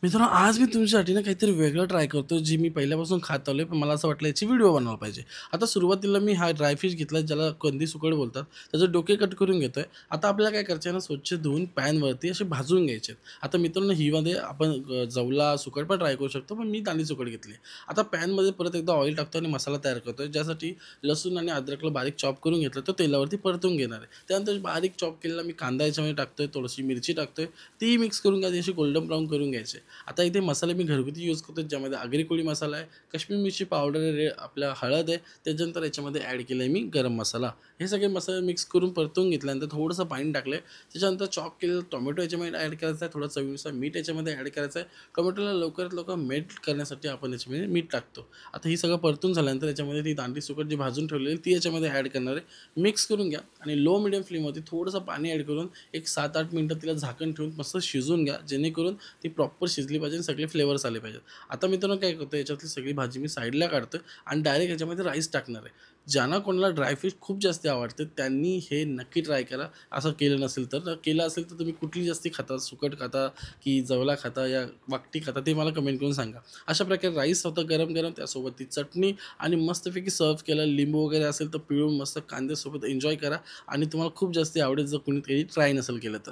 मित्रांनो, आज मी तुमच्यासाठी ना काहीतरी वेगळं ट्राय करतोय, जी मी पहिल्यापासून खात आलोय, पण मला असं वाटलं याची व्हिडिओ बनवायला पाहिजे. आता सुरुवातीला मी हा ड्राय फिश घेतला, ज्याला कंदी सुकट बोलतात. त्याचे डोके कट करून घेतोय. आता आपल्याला काय करायचं आहे ना, स्वच्छ धुवून पॅनवरती असे भाजून घ्यायचे आहेत. आता मित्रांनो, हीमध्ये आपण जवला सुकट पण ट्राय करू शकतो, पण मी तांबडी सुकट घेतली. आता पॅनमध्ये परत एकदा ऑइल टाकतो आणि मसाला तयार करतोय, ज्यासाठी लसूण आणि अद्रकला बारीक चॉप करून घेतलं, तो तेलावरती परतून घेणार आहे. त्यानंतर बारीक चॉप केलेला मी कांदा याच्यामध्ये टाकतोय, थोडीशी मिरची टाकतोय, ती मिक्स करून घ्यायची, अशी गोल्डन ब्राउन करून घ्यायची. आता इथे मसाले मी घरगुती यूज करतो, ज्यामध्ये आगरी कोळी मसाला आहे, काश्मीरी मिरची पावडर आहे, आपला हळद आहे, त्याच्यानंतर याच्यामध्ये ॲड केलं आहे मी गरम मसाला. हे सगळे मसाले मिक्स करून परतून घेतल्यानंतर थोडंसं पाणी टाकलं आहे. त्याच्यानंतर चॉप केलेलं टोमॅटो याच्यामध्ये ॲड करायचा आहे, थोडं चवीनुसार मीठ याच्यामध्ये ॲड करायचं आहे. टोमॅटोला लवकरात लवकर मेल्ट करण्यासाठी आपण याच्यामध्ये मीठ टाकतो. आता ही सगळं परतून झाल्यानंतर याच्यामध्ये ती तांबडी सुकट जी भाजून ठेवलेली ती याच्यामध्ये ॲड करणार आहे. मिक्स करून घ्या आणि लो मिडियम फ्लेमवरती थोडंसं पाणी ॲड करून एक 7-8 मिनिटं तिला झाकण ठेवून मस्त शिजवून घ्या, जेणेकरून ती प्रॉपर शिजली पाहिजे आणि सगळे फ्लेवर्स आले पाहिजेत. आता मित्रांनो काय करतो, याच्यातली सगळी भाजी मी साईडला काढतो आणि डायरेक्ट याच्यामध्ये राईस टाकणार आहे. ज्यांना कोणाला ड्रायफिश खूप जास्त आवडते त्यांनी हे नक्की ट्राय करा. असं केलं नसेल तर. केलं असेल तर तुम्ही कुठली जास्ती खाता, सुकट खाता की जवला खाता या वाकटी खाता, ते मला कमेंट करून सांगा. अशा प्रकारे राईस होतं गरम-गरम, त्यासोबत ती चटणी आणि मस्तपैकी सर्व्ह केलं. लिंबू वगैरे असेल तर पिळून मस्त कांद्यासोबत एन्जॉय करा आणि तुम्हाला खूप जास्त आवडेल, जर कुणी काही ट्राय नसेल केलं तर.